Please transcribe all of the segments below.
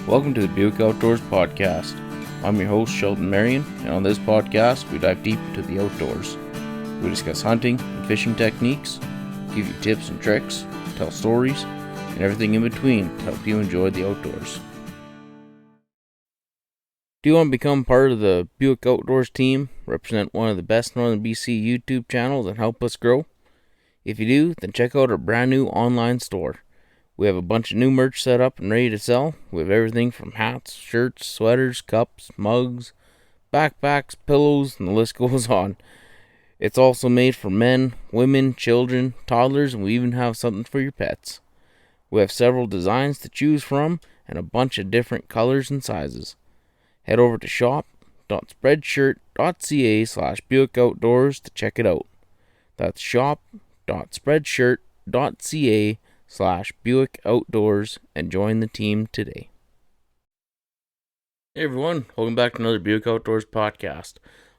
Welcome to the Buick Outdoors Podcast. I'm your host, Sheldon, and on this podcast, we dive deep into the outdoors. We discuss hunting and fishing techniques, give you tips and tricks, tell stories, and everything in between to help you enjoy the outdoors. Do you want to become part of the Buick Outdoors team, represent one of the best Northern BC YouTube channels, and help us grow? If you do, then check out our brand new online store. We have a bunch of new merch set up and ready to sell. We have everything from hats, shirts, sweaters, cups, mugs, backpacks, pillows, and the list goes on. It's also made for men, women, children, toddlers, and we even have something for your pets. We have several designs to choose from and a bunch of different colors and sizes. Head over to shop.spreadshirt.ca/Buick Outdoors to check it out. That's shop.spreadshirt.ca/Buick Outdoors and join the team today. Hey everyone, welcome back to another Buick Outdoors podcast.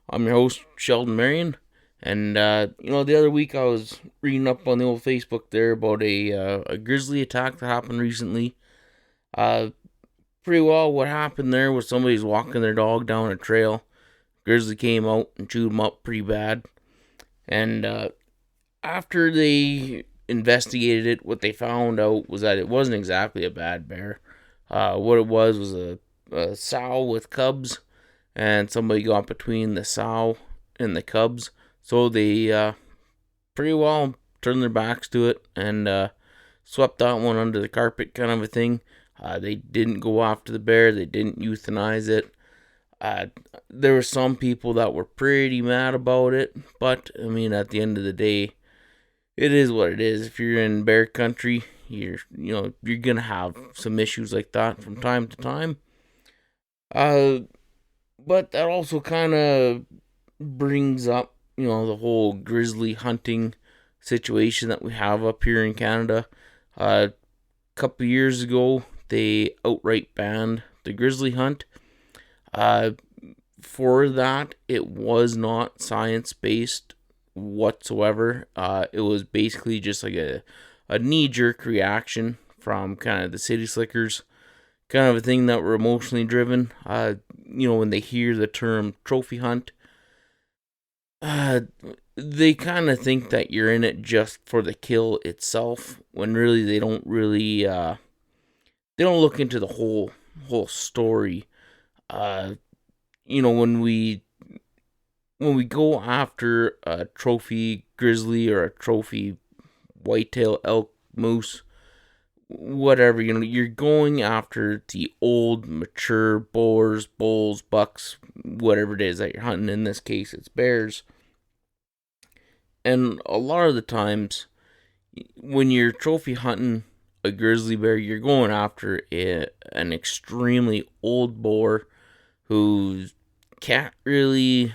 I'm your host, Sheldon, and the other week I was reading up on the old Facebook there about a grizzly attack that happened recently. Pretty well what happened there was somebody's walking their dog down a trail. Grizzly came out and chewed him up pretty bad. And after they investigated it, what they found out was that it wasn't exactly a bad bear. What it was a sow with cubs, and somebody got between the sow and the cubs. So they pretty well turned their backs to it and swept that one under the carpet kind of a thing. They didn't go after the bear. They didn't euthanize it. There were some people that were pretty mad about it, but I mean, at the end of the day, it is what it is. If you're in bear country, you're gonna have some issues like that from time to time. But that also kind of brings up, the whole grizzly hunting situation that we have up here in Canada. A couple years ago, they outright banned the grizzly hunt. For that, it was not science-based whatsoever. It was basically just like a knee-jerk reaction from kind of the city slickers, kind of a thing that were emotionally driven. When they hear the term trophy hunt, they kind of think that you're in it just for the kill itself, when really they don't look into the whole story. When we go after a trophy grizzly or a trophy whitetail elk, moose, whatever, you're going after the old mature boars, bulls, bucks, whatever it is that you're hunting. In this case, it's bears. And a lot of the times when you're trophy hunting a grizzly bear, you're going after an extremely old boar who can't really,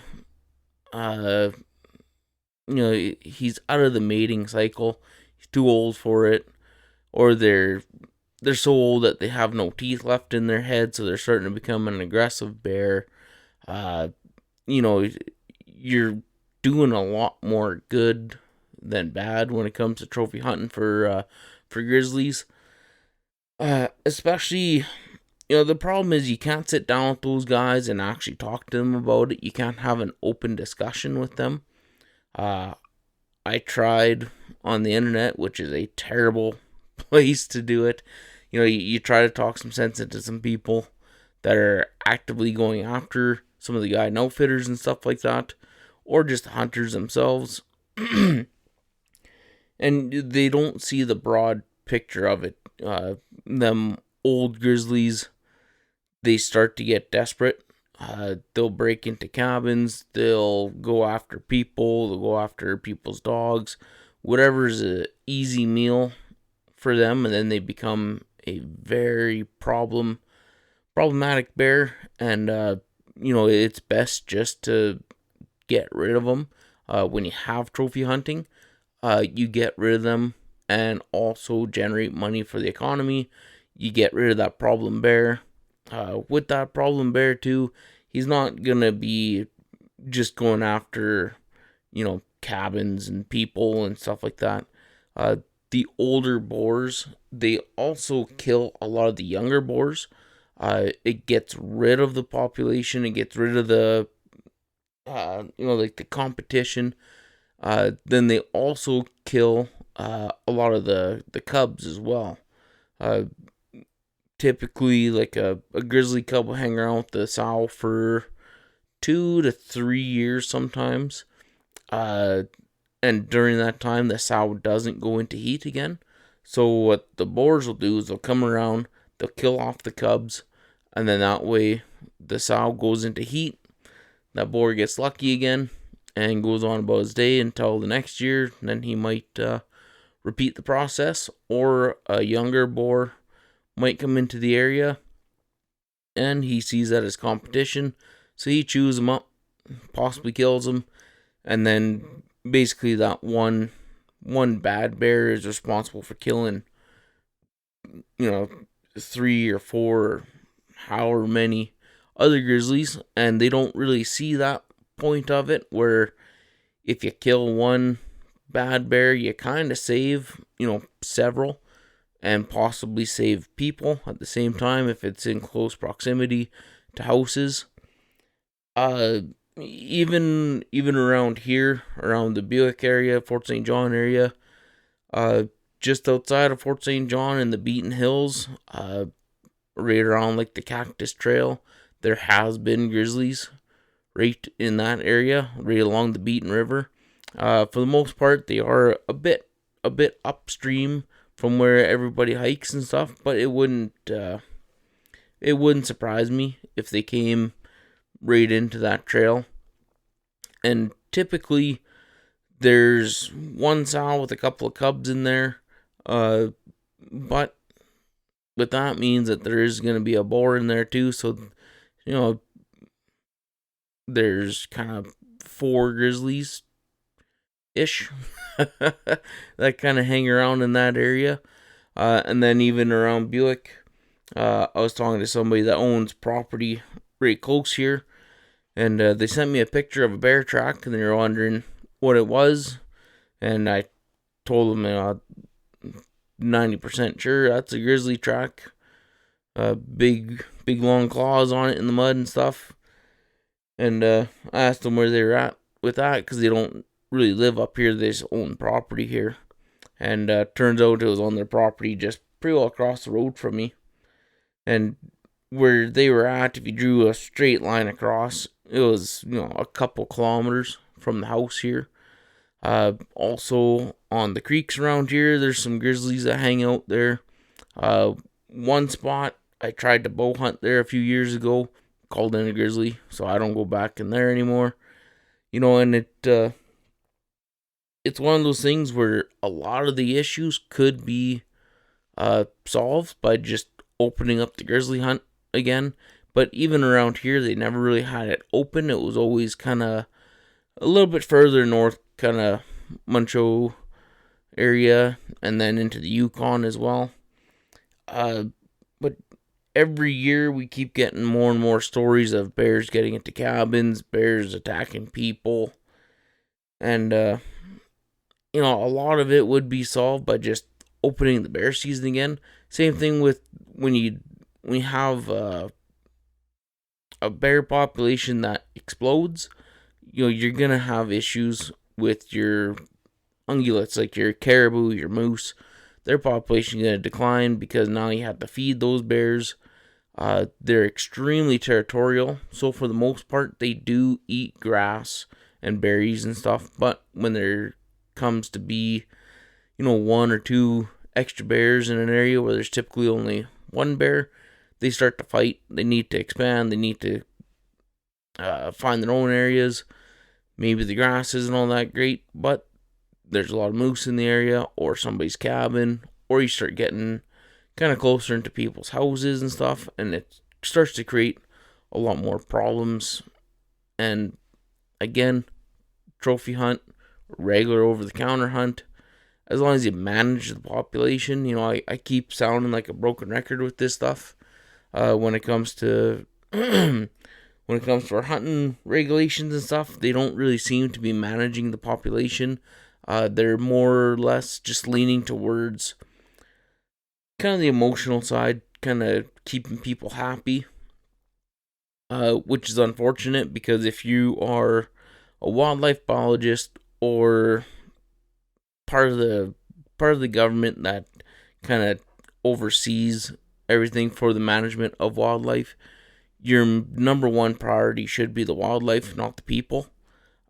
he's out of the mating cycle. He's too old for it, or they're so old that they have no teeth left in their head, so they're starting to become an aggressive bear. You're doing a lot more good than bad when it comes to trophy hunting for grizzlies. Especially, the problem is you can't sit down with those guys and actually talk to them about it. You can't have an open discussion with them. I tried on the internet, which is a terrible place to do it. You try to talk some sense into some people that are actively going after some of the guide outfitters and stuff like that, or just hunters themselves. And they don't see the broad picture of it. Them old grizzlies, they start to get desperate. They'll break into cabins. They'll go after people. They'll go after people's dogs. Whatever's an easy meal for them, and then they become a very problematic bear. And it's best just to get rid of them. When you have trophy hunting, you get rid of them and also generate money for the economy. You get rid of that problem bear. With that problem bear too, he's not gonna be just going after, cabins and people and stuff like that. The older boars, they also kill a lot of the younger boars. It gets rid of the population. It gets rid of the like the competition. Then they also kill a lot of the cubs as well. Uh, Typically, like a grizzly cub will hang around with the sow for 2 to 3 years sometimes. Uh, and during that time, the sow doesn't go into heat again. So what the boars will do is they'll come around, they'll kill off the cubs, and then that way the sow goes into heat. That boar gets lucky again and goes on about his day until the next year. Then he might repeat the process, or a younger boar might come into the area and he sees that as competition, so he chews him up, possibly kills him, and then basically that one bad bear is responsible for killing 3 or 4 or however many other grizzlies. And they don't really see that point of it, where if you kill one bad bear, you kind of save several, and possibly save people at the same time if it's in close proximity to houses. Even around here, around the Buick area, Fort St. John area, just outside of Fort St. John in the Beaten Hills, right around like the Cactus Trail, there has been grizzlies right in that area, right along the Beaten River. For the most part, they are a bit upstream from where everybody hikes and stuff, but it wouldn't surprise me if they came right into that trail. And typically there's one sow with a couple of cubs in there, but that means that there is going to be a boar in there too, so there's kind of 4 grizzlies ish that kind of hang around in that area. And then even around Buick, I was talking to somebody that owns property right close here, and they sent me a picture of a bear track, and they were wondering what it was, and I told them 90% sure that's a grizzly track. Big long claws on it in the mud and stuff. And I asked them where they were at with that, because they don't really live up here, they just own property here. And turns out it was on their property just pretty well across the road from me. And where they were at, if you drew a straight line across, it was a couple kilometers from the house here. Also on the creeks around here, there's some grizzlies that hang out there. One spot I tried to bow hunt there a few years ago, called in a grizzly, so I don't go back in there anymore. And it's one of those things where a lot of the issues could be solved by just opening up the grizzly hunt again. But even around here, they never really had it open. It was always kind of a little bit further north, kind of Muncho area, and then into the Yukon as well. But every year we keep getting more and more stories of bears getting into cabins, bears attacking people, and a lot of it would be solved by just opening the bear season again. Same thing with when you have a bear population that explodes. You're gonna have issues with your ungulates, like your caribou, your moose. Their population is gonna decline because now you have to feed those bears. They're extremely territorial, so for the most part, they do eat grass and berries and stuff. But when there comes to be, 1 or 2 extra bears in an area where there's typically only one bear, they start to fight. They need to expand. They need to find their own areas. Maybe the grass isn't all that great, but there's a lot of moose in the area, or somebody's cabin, or you start getting kind of closer into people's houses and stuff, and it starts to create a lot more problems. And again, trophy hunt, regular over-the-counter hunt, as long as you manage the population. I keep sounding like a broken record with this stuff when it comes to our hunting regulations and stuff. They don't really seem to be managing the population. They're more or less just leaning towards kind of the emotional side, kind of keeping people happy, which is unfortunate because if you are a wildlife biologist or part of the government that kind of oversees everything for the management of wildlife, your number one priority should be the wildlife, not the people.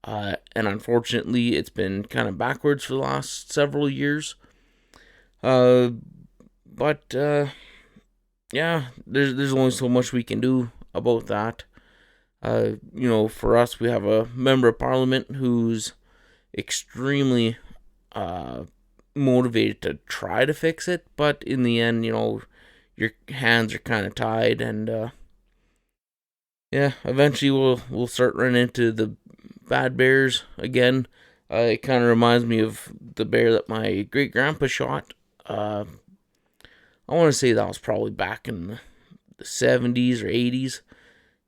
And unfortunately, it's been kind of backwards for the last several years. But yeah, there's only so much we can do about that. For us, we have a member of parliament who's extremely motivated to try to fix it, but in the end, your hands are kind of tied, and yeah, eventually we'll start running into the bad bears again. It kind of reminds me of the bear that my great grandpa shot. I want to say that was probably back in the 70s or 80s,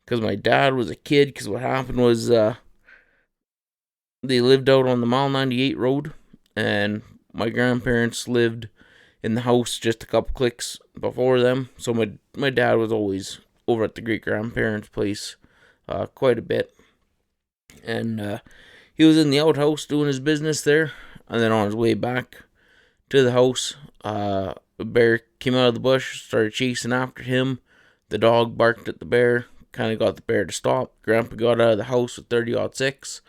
because my dad was a kid. Because what happened was they lived out on the Mile 98 road, and my grandparents lived in the house just a couple clicks before them. So my dad was always over at the great grandparents' place quite a bit, and he was in the outhouse doing his business there, and then on his way back to the house, a bear came out of the bush, started chasing after him. The dog barked at the bear, kind of got the bear to stop. Grandpa got out of the house with 30-06,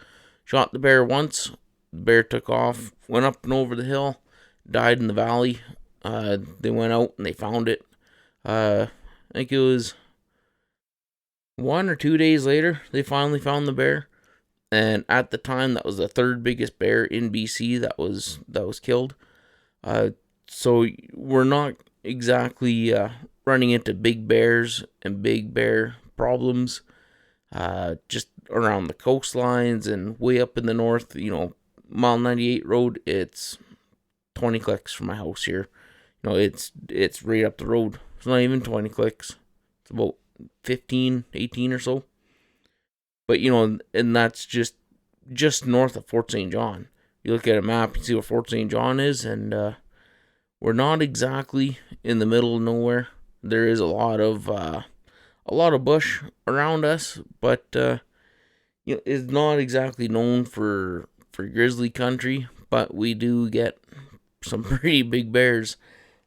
shot the bear once. The bear took off, went up and over the hill, died in the valley. They went out and they found it. I think it was 1 or 2 days later they finally found the bear. And at the time, that was the third biggest bear in BC that was killed. So we're not exactly running into big bears and big bear problems. Just around the coastlines and way up in the north, Mile 98 road, it's 20 clicks from my house here. It's right up the road. It's not even 20 clicks. It's about 15, 18 or so. But, and that's just north of Fort St. John. You look at a map, you see where Fort St. John is, and we're not exactly in the middle of nowhere. There is a lot of bush around us, but it's not exactly known for grizzly country. But we do get some pretty big bears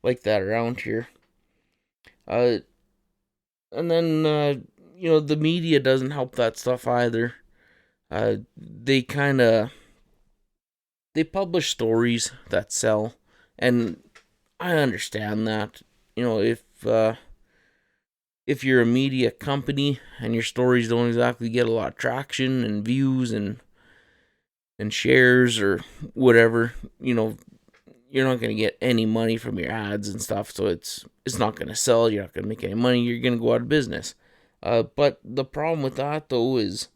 like that around here. And then the media doesn't help that stuff either. They publish stories that sell, and I understand that. If you're a media company and your stories don't exactly get a lot of traction and views and shares or whatever, you're not going to get any money from your ads and stuff, so it's not going to sell. You're not going to make any money. You're going to go out of business. But the problem with that, though, is,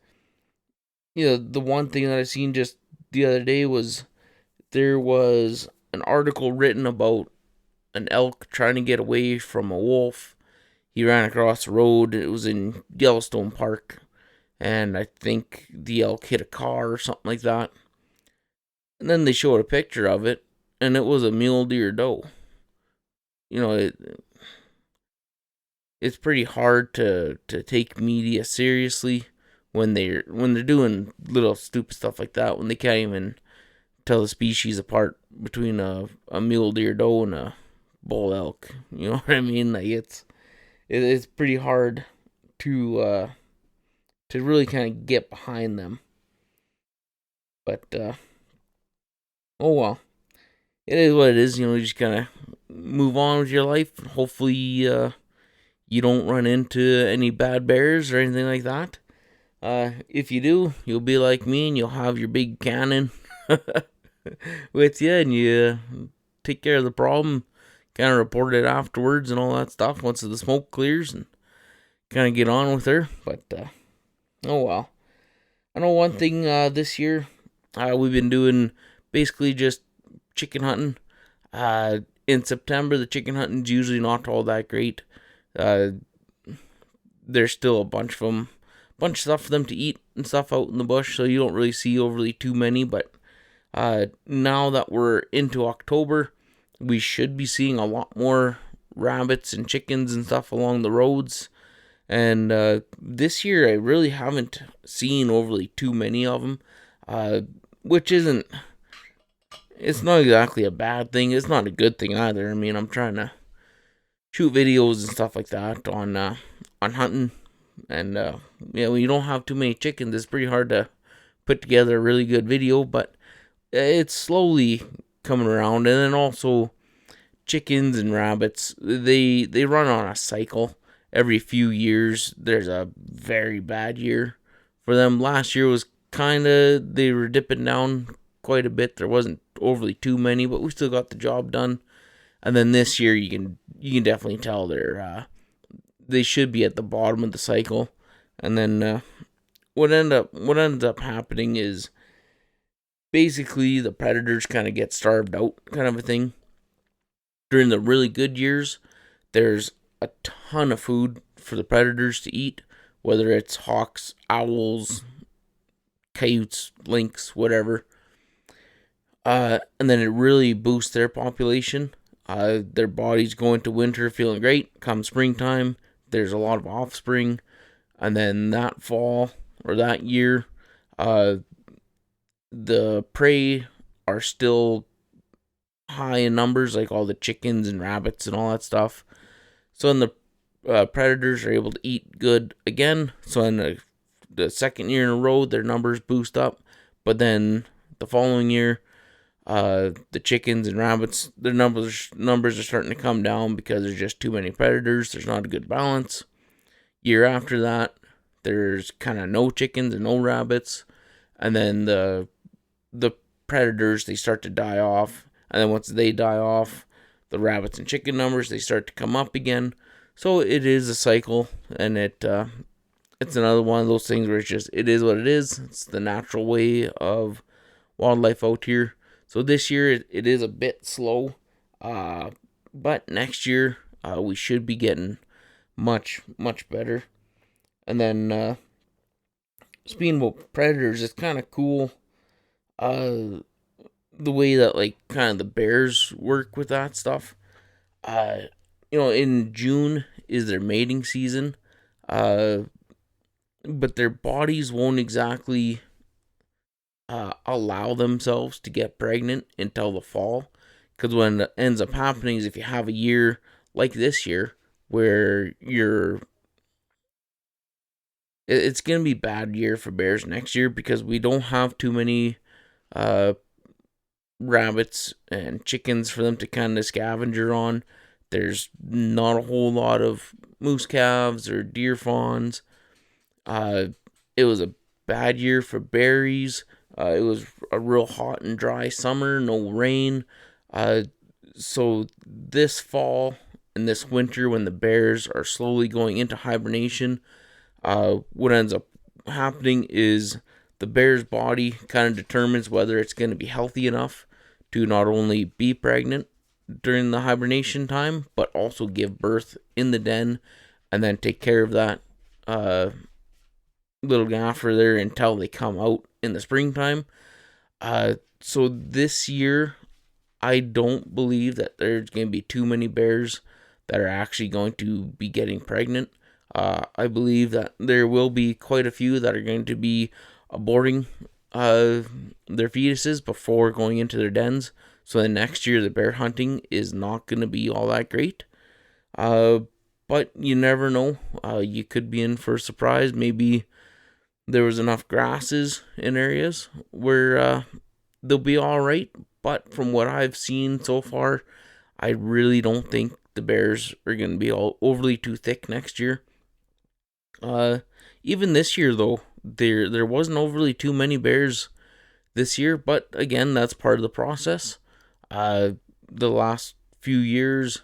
the one thing that I seen just the other day was there was an article written about an elk trying to get away from a wolf. He ran across the road. It was in Yellowstone Park, and I think the elk hit a car or something like that. And then they showed a picture of it, and it was a mule deer doe. It's pretty hard to take media seriously when they're doing little stupid stuff like that, when they can't even tell the species apart between a mule deer doe and a bull elk. You know what I mean? Like it's pretty hard to really kind of get behind them. But oh well, it is what it is. You just kind of move on with your life. Hopefully, you don't run into any bad bears or anything like that. If you do, you'll be like me and you'll have your big cannon with you, and you take care of the problem, kind of report it afterwards and all that stuff once the smoke clears, and kind of get on with her. But oh well. I know one thing this year, we've been doing basically just chicken hunting. In September, the chicken hunting's usually not all that great. There's still a bunch of stuff for them to eat and stuff out in the bush, so you don't really see overly too many. But now that we're into October, we should be seeing a lot more rabbits and chickens and stuff along the roads. And this year, I really haven't seen overly too many of them, which isn't. It's not exactly a bad thing. It's not a good thing either. I mean, I'm trying to shoot videos and stuff like that on hunting, and when you don't have too many chickens, it's pretty hard to put together a really good video. But it's slowly coming around, and then also chickens and rabbits, they run on a cycle. Every few years there's a very bad year for them. Last year was they were dipping down quite a bit. There wasn't overly too many, but we still got the job done. And then this year you can definitely tell they should be at the bottom of the cycle. And then what ends up happening is basically the predators kind of get starved out, kind of a thing. During the really good years, there's a ton of food for the predators to eat, whether it's hawks, owls, coyotes, lynx, whatever. And then it really boosts their population. Their bodies go into winter feeling great. Come springtime, there's a lot of offspring. And then that fall or that year, the prey are still high in numbers, like all the chickens and rabbits and all that stuff. So then the predators are able to eat good again. So in the second year in a row, their numbers boost up. But then the following year, the chickens and rabbits, their numbers are starting to come down because there's just too many predators. There's not a good balance. Year after that, there's kind of no chickens and no rabbits, and then the predators, they start to die off, and then once they die off, the rabbits and chicken numbers, they start to come up again. So it is a cycle, and it's another one of those things where it is what it is. It's the natural way of wildlife out here. So this year it is a bit slow, but next year we should be getting much better. And then speaking about predators, it's kind of cool the way that like kind of the bears work with that stuff. In June is their mating season, but their bodies won't exactly allow themselves to get pregnant until the fall. Because what ends up happening is if you have a year like this year where it's going to be a bad year for bears next year, because we don't have too many rabbits and chickens for them to kind of scavenger on. There's not a whole lot of moose calves or deer fawns. It was a bad year for berries. It was a real hot and dry summer, no rain. So this fall and this winter, when the bears are slowly going into hibernation, what ends up happening is the bear's body kind of determines whether it's going to be healthy enough to not only be pregnant during the hibernation time, but also give birth in the den and then take care of that little gaffer there until they come out in the springtime. So this year, I don't believe that there's going to be too many bears that are actually going to be getting pregnant. I believe that there will be quite a few that are going to be aborting their fetuses before going into their dens. So then next year, the bear hunting is not going to be all that great. But you never know. You could be in for a surprise. Maybe there was enough grasses in areas where they'll be all right. But from what I've seen so far, I really don't think the bears are going to be all overly too thick next year. Even this year, though, there wasn't overly too many bears this year. But again, that's part of the process. The last few years,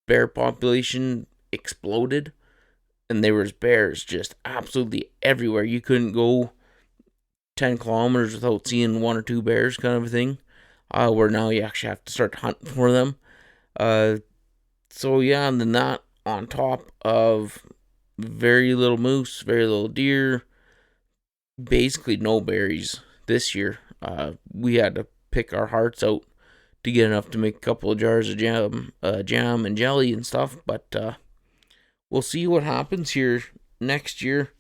bear population exploded, and there was bears just absolutely everywhere. You couldn't go 10 kilometers without seeing one or two bears, kind of a thing. Where now you actually have to start hunting for them. So yeah, and then that on top of very little moose, very little deer, basically no berries this year. We had to pick our hearts out to get enough to make a couple of jars of jam and jelly and stuff. But we'll see what happens here next year.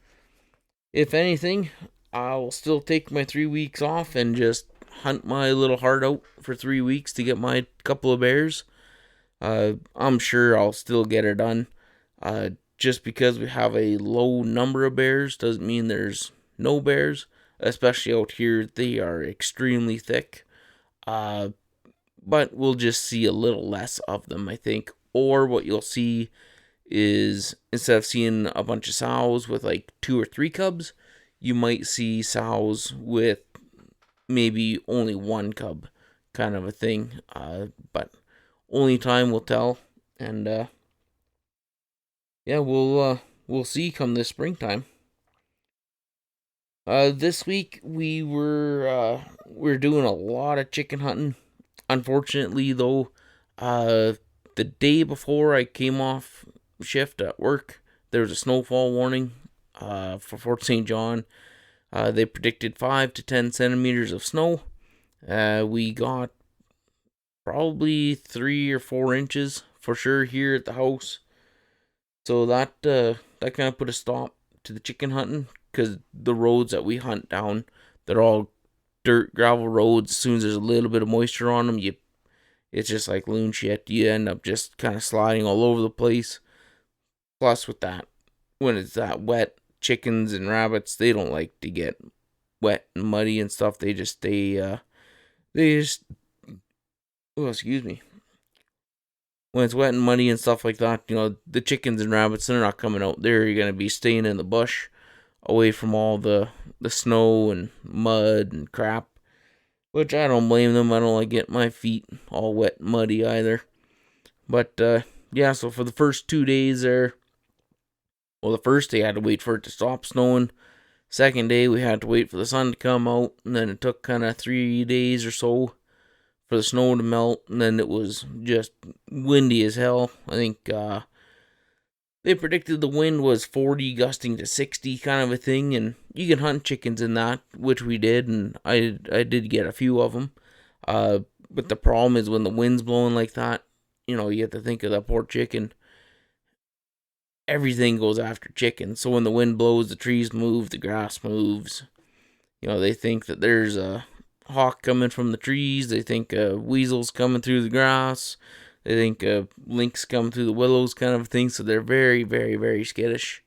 If anything, I'll still take my 3 weeks off and just hunt my little heart out for 3 weeks to get my couple of bears. I'm sure I'll still get it done. Just because we have a low number of bears doesn't mean there's no bears. Especially out here, they are extremely thick. But we'll just see a little less of them, I think. Or what you'll see is, instead of seeing a bunch of sows with like 2 or 3 cubs, you might see sows with maybe only 1 cub, kind of a thing. But only time will tell. And yeah, we'll see come this springtime. This week we're doing a lot of chicken hunting. Unfortunately, though, the day before I came off shift at work, there was a snowfall warning for Fort St. John. They predicted 5 to 10 centimeters of snow. We got probably 3 or 4 inches for sure here at the house. So that kind of put a stop to the chicken hunting, because the roads that we hunt down, they're all dirt, gravel roads. As soon as there's a little bit of moisture on them, it's just like loon shit. You end up just kind of sliding all over the place. Plus, with that, when it's that wet, chickens and rabbits, they don't like to get wet and muddy and stuff. They just oh, excuse me. When it's wet and muddy and stuff like that, the chickens and rabbits, they're not coming out there. You're going to be staying in the bush, away from all the snow and mud and crap. Which I don't blame them. I don't like getting my feet all wet and muddy either. But yeah, so for the first 2 days there, well, the first day I had to wait for it to stop snowing. Second day we had to wait for the sun to come out, and then it took kind of 3 days or so for the snow to melt, and then it was just windy as hell. I think they predicted the wind was 40 gusting to 60 kind of a thing, and you can hunt chickens in that, which we did, and I did get a few of them. But the problem is when the wind's blowing like that, you have to think of that poor chicken. Everything goes after chicken. So when the wind blows, the trees move, the grass moves. They think that there's a hawk coming from the trees. They think weasels coming through the grass. They think lynx coming through the willows, kind of thing. So they're very, very, very skittish.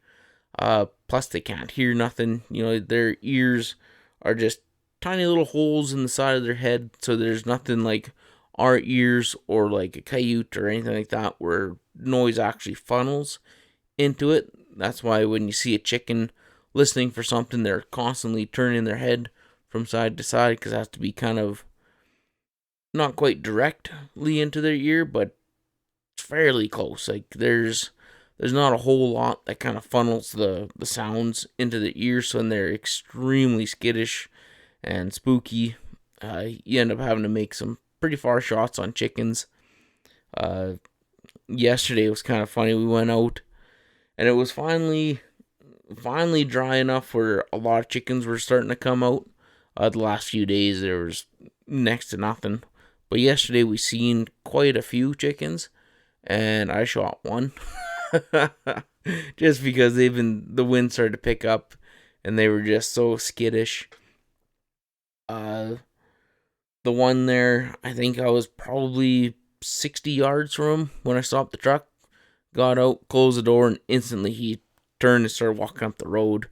Plus they can't hear nothing. Their ears are just tiny little holes in the side of their head. So there's nothing like our ears or like a coyote or anything like that where noise actually funnels into it. That's why when you see a chicken listening for something, they're constantly turning their head from side to side, because it has to be kind of not quite directly into their ear, but fairly close. Like there's not a whole lot that kind of funnels the sounds into the ear, so they're extremely skittish and spooky. You end up having to make some pretty far shots on chickens. Yesterday was kind of funny. We went out, and it was finally dry enough where a lot of chickens were starting to come out. The last few days there was next to nothing, but yesterday we seen quite a few chickens, and I shot one. Just because the wind started to pick up, and they were just so skittish. The one there, I think I was probably 60 yards from him when I stopped the truck, got out, closed the door, and instantly he turned and started walking up the road,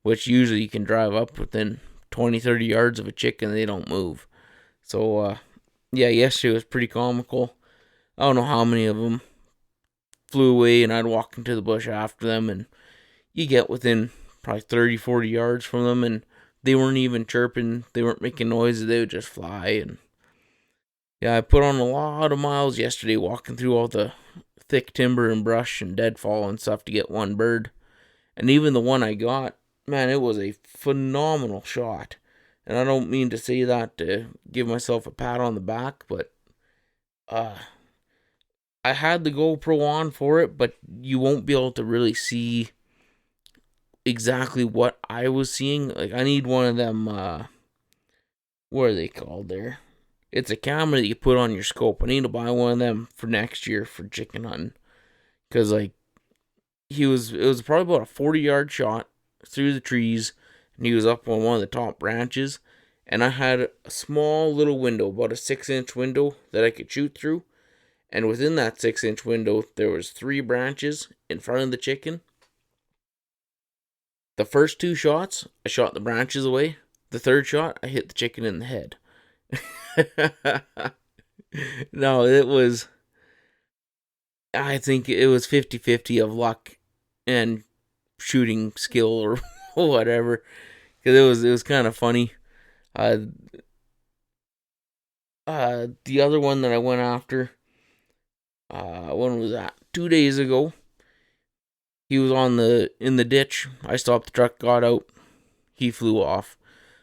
which usually you can drive up within 20, 30 yards of a chicken, they don't move. So, yeah, yesterday was pretty comical. I don't know how many of them flew away, and I'd walk into the bush after them, and you get within probably 30, 40 yards from them, and they weren't even chirping, they weren't making noises, they would just fly. And yeah, I put on a lot of miles yesterday walking through all the thick timber and brush and deadfall and stuff to get one bird. And even the one I got, man, it was a phenomenal shot. And I don't mean to say that to give myself a pat on the back, but I had the GoPro on for it, but you won't be able to really see exactly what I was seeing. Like, I need one of them, what are they called there? It's a camera that you put on your scope. I need to buy one of them for next year for chicken hunting. Because, like, it was probably about a 40-yard shot through the trees, and he was up on one of the top branches. And I had a small little window, about a 6-inch window that I could shoot through. And within that 6-inch window, there was 3 branches in front of the chicken. The first 2 shots, I shot the branches away. The third shot, I hit the chicken in the head. No, I think it was 50-50 of luck and shooting skill or whatever. Because it was kind of funny. The other one that I went after, when was that? 2 days ago. He was in the ditch. I stopped the truck, got out. He flew off.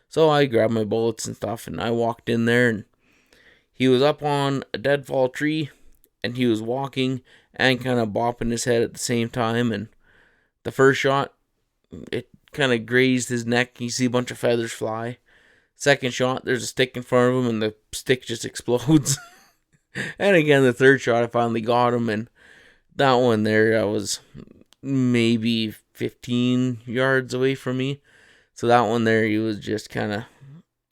So I grabbed my bullets and stuff, and I walked in there, and he was up on a deadfall tree, and he was walking and kind of bopping his head at the same time. And the first shot, it kind of grazed his neck. You see a bunch of feathers fly. Second shot, there's a stick in front of him, and the stick just explodes. And again, the third shot, I finally got him, and that one there, I was maybe 15 yards away from me. So that one there, he was just kind of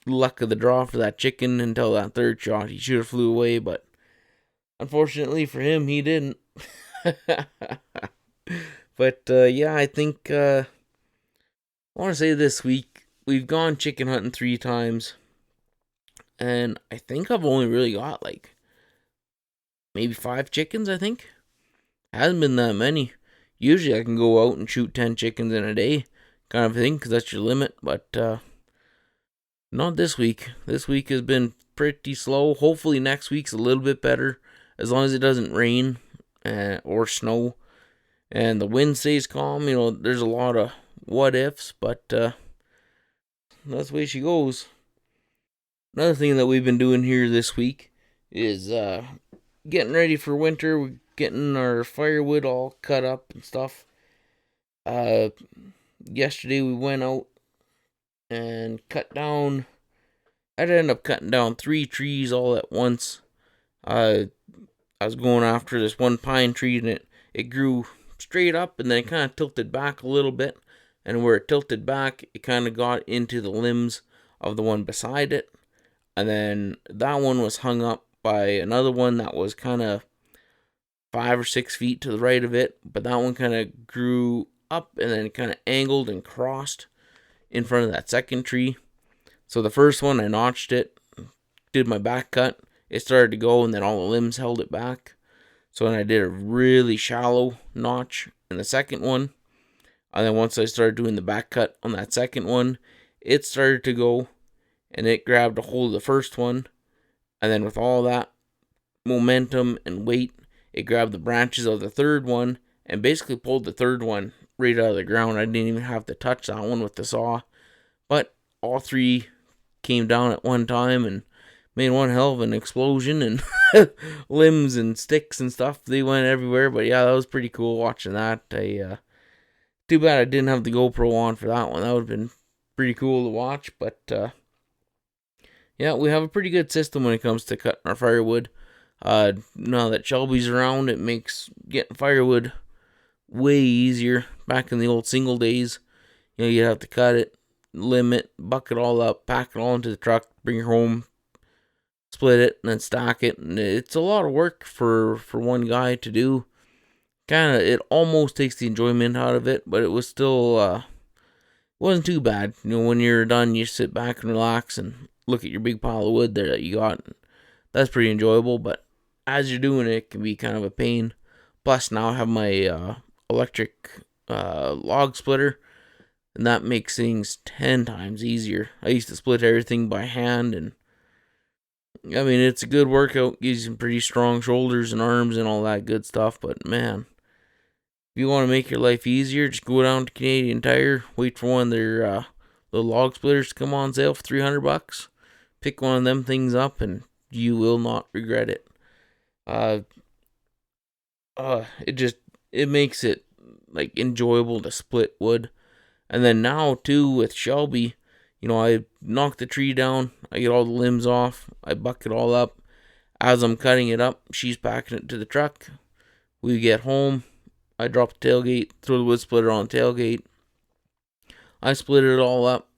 luck of the draw for that chicken until that third shot. He should have flew away, but unfortunately for him, he didn't. But yeah, I think I want to say this week we've gone chicken hunting 3 times, and I think I've only really got like maybe 5 chickens. I think hasn't been that many. Usually I can go out and shoot 10 chickens in a day, kind of thing, because that's your limit. But not this week. This week has been pretty slow. Hopefully next week's a little bit better, as long as it doesn't rain or snow, and the wind stays calm. You know, there's a lot of what ifs, but that's the way she goes. Another thing that we've been doing here this week is getting ready for winter. We're getting our firewood all cut up and stuff. Yesterday we went out and cut down. I'd end up cutting down 3 trees all at once. I was going after this one pine tree, and it grew straight up, and then it kind of tilted back a little bit. And where it tilted back, it kind of got into the limbs of the one beside it. And then that one was hung up by another one that was kind of 5 or 6 feet to the right of it. But that one kind of grew up and then kind of angled and crossed in front of that second tree. So the first one, I notched it, did my back cut. It started to go, and then all the limbs held it back. So then I did a really shallow notch in the second one. And then once I started doing the back cut on that second one, it started to go, and it grabbed a hold of the first one. And then with all that momentum and weight, it grabbed the branches of the third one and basically pulled the third one right out of the ground. I didn't even have to touch that one with the saw. But all 3 came down at one time and made one hell of an explosion, and limbs and sticks and stuff, they went everywhere. But yeah, that was pretty cool watching that. Too bad I didn't have the GoPro on for that one. That would have been pretty cool to watch. But yeah, we have a pretty good system when it comes to cutting our firewood. Now that Shelby's around, it makes getting firewood way easier. Back in the old single days, you know, you'd have to cut it, limb it, buck it all up, pack it all into the truck, bring it home, split it, and then stack it. And it's a lot of work for one guy to do. It almost takes the enjoyment out of it, but it was still, wasn't too bad. You know, when you're done, you sit back and relax and look at your big pile of wood there that you got. That's pretty enjoyable, but as you're doing it, it can be kind of a pain. Plus, now I have my electric log splitter, and that makes things 10 times easier. I used to split everything by hand, and I mean, it's a good workout, gives you some pretty strong shoulders and arms and all that good stuff, but man, if you want to make your life easier, just go down to Canadian Tire, wait for one of their little log splitters to come on sale for $300. Pick one of them things up, and you will not regret it. It makes it like enjoyable to split wood. And then now too with Shelby, I knock the tree down, I get all the limbs off, I buck it all up. As I'm cutting it up, she's packing it to the truck. We get home, I drop the tailgate, throw the wood splitter on the tailgate. I split it all up,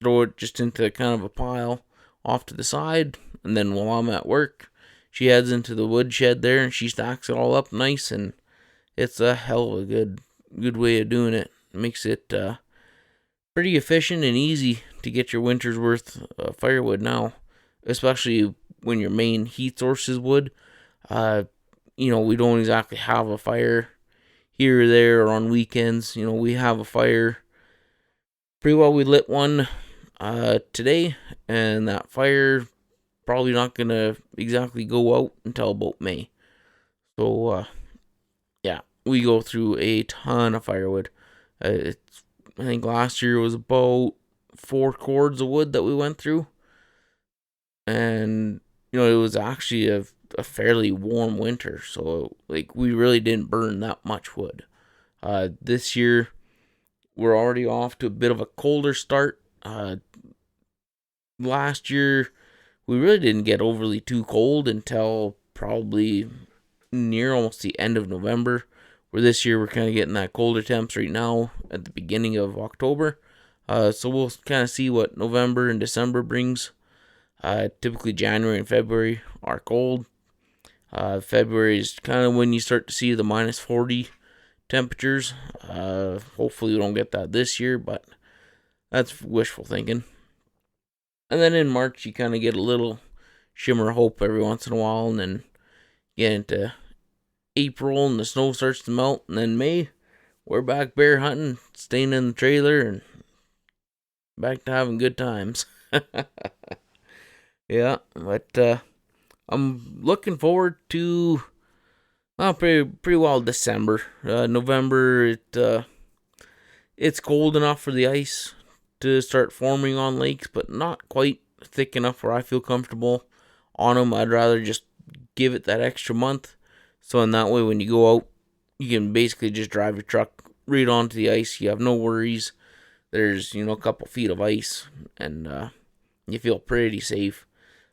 throw it just into kind of a pile off to the side, and then while I'm at work, she heads into the woodshed there and she stacks it all up nice, and it's a hell of a good way of doing it. It makes it pretty efficient and easy to get your winter's worth of firewood now, especially when your main heat source is wood. We don't exactly have a fire here or there or on weekends. We have a fire. Pretty well, we lit one today, and that fire probably not gonna exactly go out until about May. So yeah, we go through a ton of firewood. I think last year was about 4 cords of wood that we went through, and it was actually a fairly warm winter, so like we really didn't burn that much wood. This year we're already off to a bit of a colder start. Last year we really didn't get overly too cold until probably near almost the end of November. Where this year we're kind of getting that colder temps right now at the beginning of October. So we'll kind of see what November and December brings. Typically January and February are cold. February is kind of when you start to see the minus 40 temperatures. Hopefully we don't get that this year, but that's wishful thinking. And then in March you kind of get a little shimmer of hope every once in a while, and then get into April and the snow starts to melt, and then May we're back bear hunting, staying in the trailer, and back to having good times. Yeah, but I'm looking forward to pretty well December. November it's cold enough for the ice to start forming on lakes, but not quite thick enough where I feel comfortable on them. I'd rather just give it that extra month, so in that way when you go out, you can basically just drive your truck right onto the ice. You have no worries. There's a couple feet of ice, and you feel pretty safe.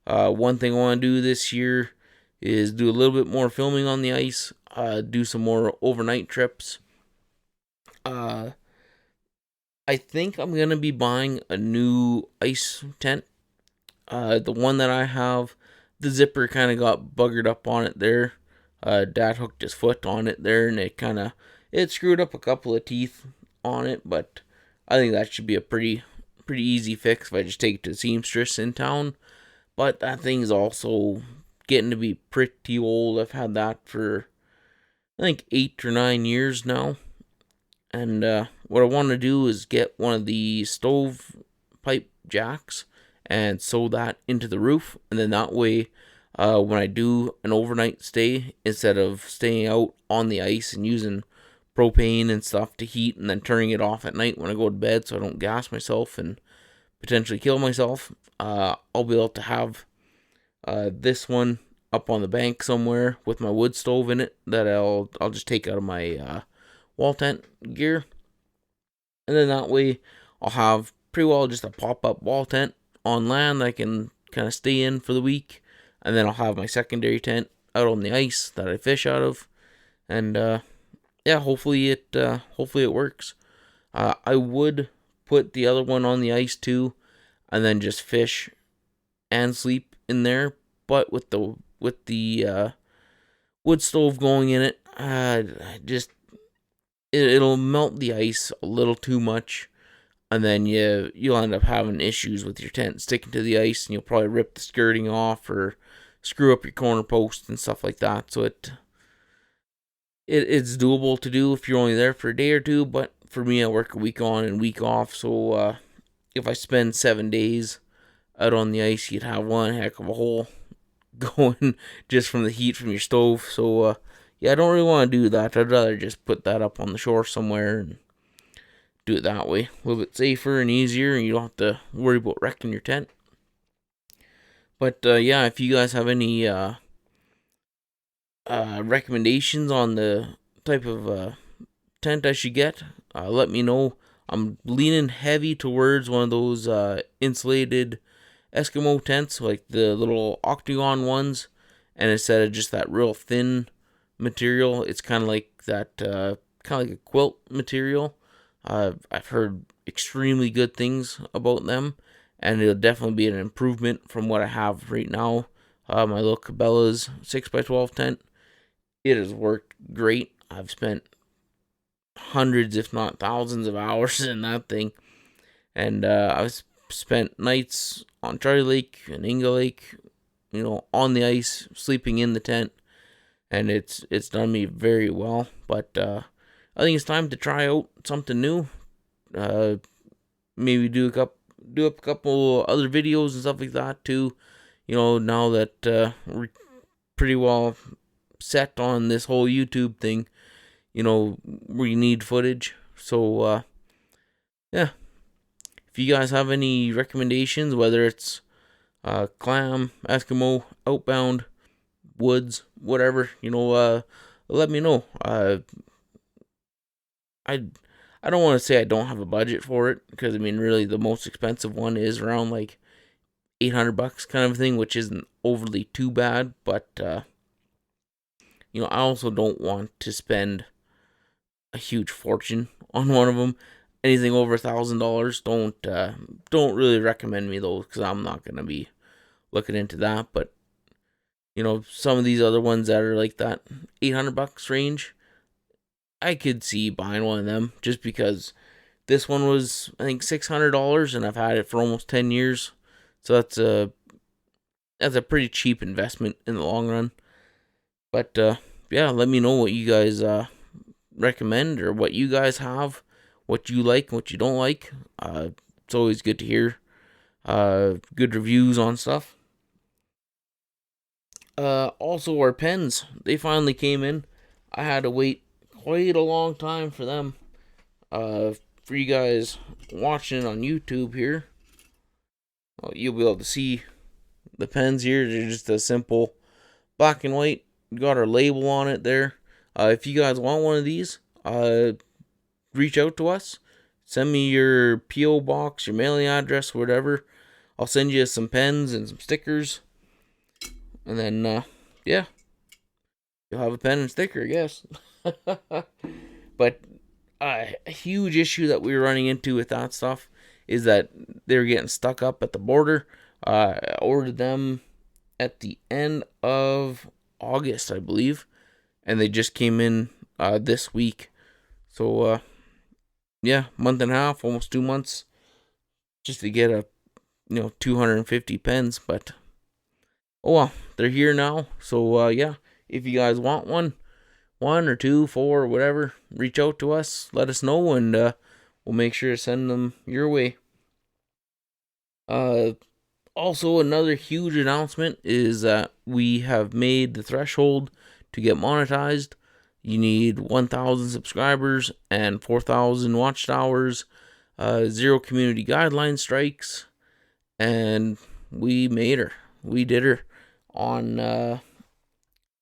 One thing I want to do this year is do a little bit more filming on the ice, do some more overnight trips. I think I'm going to be buying a new ice tent. The one that I have, the zipper kind of got buggered up on it there. Dad hooked his foot on it there, and it screwed up a couple of teeth on it, but I think that should be a pretty easy fix if I just take it to the seamstress in town. But that thing's also getting to be pretty old. I've had that for I think 8 or 9 years now. And what I want to do is get one of the stove pipe jacks and sew that into the roof. And then that way, when I do an overnight stay, instead of staying out on the ice and using propane and stuff to heat and then turning it off at night when I go to bed so I don't gas myself and potentially kill myself, I'll be able to have this one up on the bank somewhere with my wood stove in it that I'll just take out of my wall tent gear. And then that way I'll have pretty well just a pop-up wall tent on land that I can kind of stay in for the week. And then I'll have my secondary tent out on the ice that I fish out of. And yeah, hopefully it works. I would put the other one on the ice too, and then just fish and sleep in there. But with the wood stove going in it, it'll melt the ice a little too much, and then you'll end up having issues with your tent sticking to the ice, and you'll probably rip the skirting off or screw up your corner post and stuff like that. So it's doable to do if you're only there for a day or two, but for me, I work a week on and week off, so if I spend 7 days out on the ice, you'd have one heck of a hole going just from the heat from your stove. So yeah, I don't really want to do that. I'd rather just put that up on the shore somewhere and do it that way. A little bit safer and easier, and you don't have to worry about wrecking your tent. But yeah, if you guys have any recommendations on the type of tent I should get, let me know. I'm leaning heavy towards one of those insulated Eskimo tents, like the little octagon ones, and instead of just that real thin material, it's kind of like that, kind of like a quilt material. I've heard extremely good things about them, and it'll definitely be an improvement from what I have right now. My little Cabela's 6x12 tent, it has worked great. I've spent hundreds, if not thousands, of hours in that thing, and I've spent nights on Charlie Lake and Inga Lake, on the ice, sleeping in the tent, and it's done me very well. But I think it's time to try out something new. Maybe do a couple other videos and stuff like that too. Now that we're pretty well set on this whole YouTube thing, we need footage. So yeah, if you guys have any recommendations, whether it's clam, Eskimo, outbound, woods, whatever, let me know. I don't want to say I don't have a budget for it, because I mean, really, the most expensive one is around like $800 kind of thing, which isn't overly too bad. But I also don't want to spend a huge fortune on one of them. Anything over $1,000, don't really recommend me those, because I'm not gonna be looking into that. But some of these other ones that are like that $800 range, I could see buying one of them, just because this one was, I think, $600, and I've had it for almost 10 years. So that's a pretty cheap investment in the long run. But yeah, let me know what you guys recommend, or what you guys have, what you like, what you don't like. It's always good to hear good reviews on stuff. Also, our pens, they finally came in. I had to wait quite a long time for them. For you guys watching on YouTube here, you'll be able to see the pens here. They're just a simple black and white. Got our label on it there. If you guys want one of these, reach out to us. Send me your P.O. box, your mailing address, whatever. I'll send you some pens and some stickers. And then, yeah, you'll have a pen and sticker, I guess. But a huge issue that we were running into with that stuff is that they were getting stuck up at the border. I ordered them at the end of August, I believe, and they just came in this week. So yeah, month and a half, almost 2 months, just to get 250 pens. But oh well, they're here now. So yeah, if you guys want one or two, four, whatever, reach out to us, let us know, and we'll make sure to send them your way. Also, another huge announcement is that we have made the threshold to get monetized. You need 1,000 subscribers and 4,000 watch hours, 0 community guideline strikes, and we made her. We did her on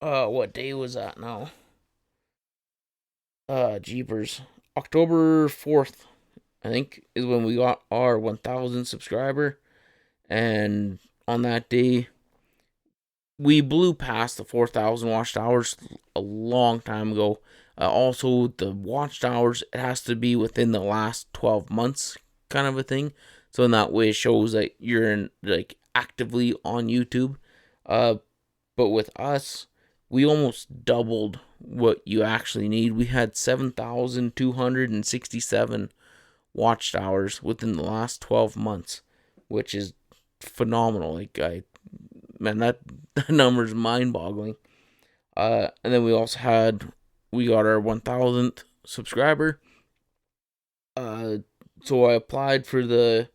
what day was that now? Jeepers. October 4th, I think, is when we got our 1,000 subscriber. And on that day, we blew past the 4,000 watched hours a long time ago. Also, the watched hours, it has to be within the last 12 months kind of a thing. So in that way, it shows that you're actively on YouTube. But with us, we almost doubled what you actually need. We had 7,267 watched hours within the last 12 months, which is phenomenal. That number's mind-boggling. And then we got our 1,000th subscriber. So I applied for the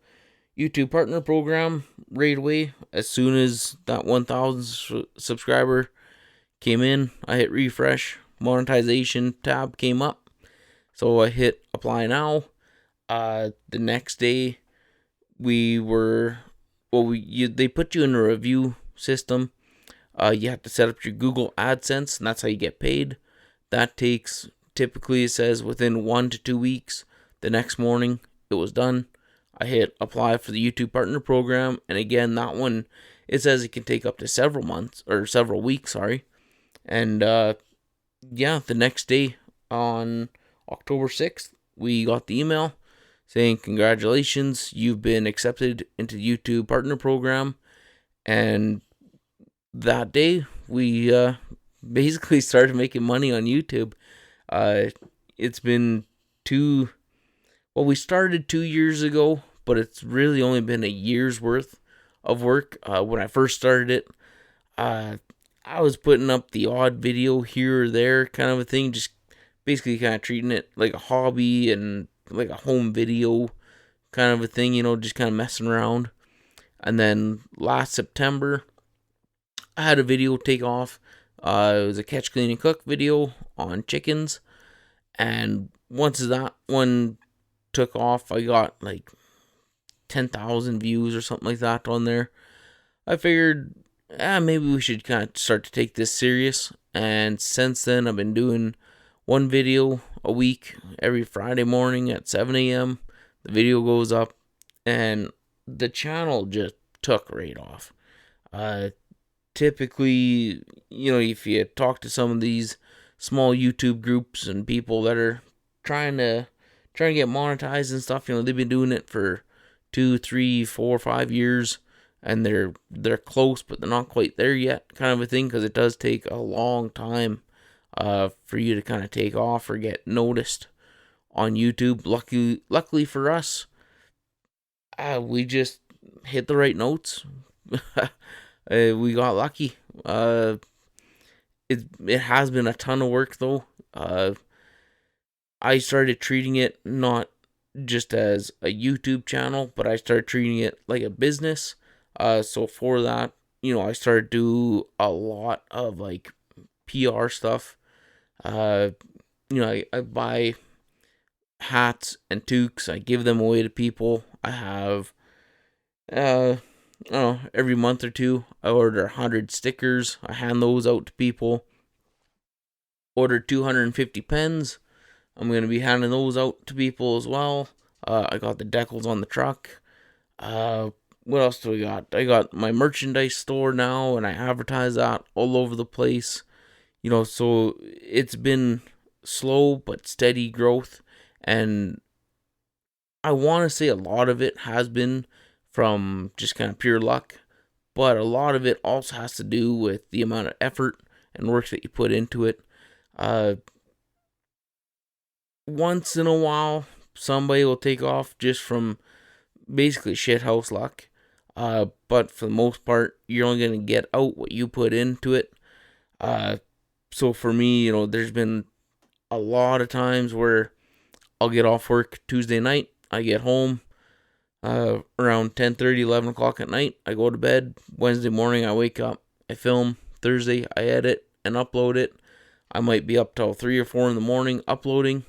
YouTube Partner Program right away. As soon as that 1,000 subscriber came in, I hit refresh. Monetization tab came up. So I hit apply now. The next day, they put you in a review system. You have to set up your Google AdSense, and that's how you get paid. That takes, typically it says, within 1 to 2 weeks. The next morning, it was done. I hit apply for the YouTube Partner Program, and again, that one, it says it can take up to several months, or several weeks, sorry. And yeah, the next day, on October 6th, we got the email saying, congratulations, you've been accepted into the YouTube Partner Program. And that day, we basically started making money on YouTube. It's been we started 2 years ago, but it's really only been a year's worth of work. When I first started it, I was putting up the odd video here or there, kind of a thing, just basically kind of treating it like a hobby and like a home video kind of a thing, just kind of messing around. And then last September, I had a video take off. It was a catch, clean, and cook video on chickens. And once that one took off, I got like 10,000 views or something like that on there. I figured, maybe we should kind of start to take this serious. And since then, I've been doing one video a week every Friday morning at 7 a.m. The video goes up, and the channel just took right off. Typically, if you talk to some of these small YouTube groups and people that are trying to get monetized and stuff, they've been doing it for 2, 3, 4, 5 years, and they're close, but they're not quite there yet, kind of a thing, because it does take a long time for you to kind of take off or get noticed on YouTube. Luckily for us, we just hit the right notes. We got lucky. It has been a ton of work though. I started treating it not just as a YouTube channel, but I started treating it like a business. So for that, I started to do a lot of like PR stuff. I buy hats and toques. I give them away to people. I have, I don't know, every month or two, I order 100 stickers. I hand those out to people. Ordered 250 pens. I'm going to be handing those out to people as well. I got the decals on the truck. What else do we got? I got my merchandise store now, and I advertise that all over the place. So it's been slow but steady growth, and I want to say a lot of it has been from just kind of pure luck, but a lot of it also has to do with the amount of effort and work that you put into it. Once in a while, somebody will take off just from basically shithouse luck. But for the most part, you're only going to get out what you put into it. So for me, there's been a lot of times where I'll get off work Tuesday night. I get home around 10:30, 11 o'clock at night. I go to bed. Wednesday morning, I wake up. I film. Thursday, I edit and upload it. I might be up till 3 or 4 in the morning uploading.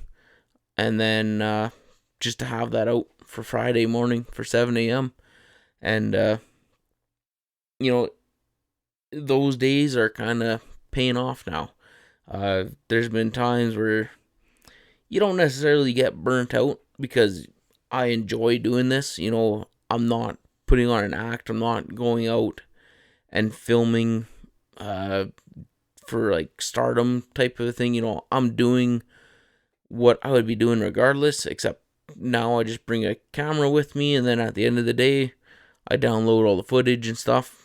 And then just to have that out for Friday morning for 7 a.m. And, those days are kind of paying off now. There's been times where you don't necessarily get burnt out because I enjoy doing this. I'm not putting on an act. I'm not going out and filming for like stardom type of thing. I'm doing what I would be doing regardless, except now I just bring a camera with me, and then at the end of the day, I download all the footage and stuff.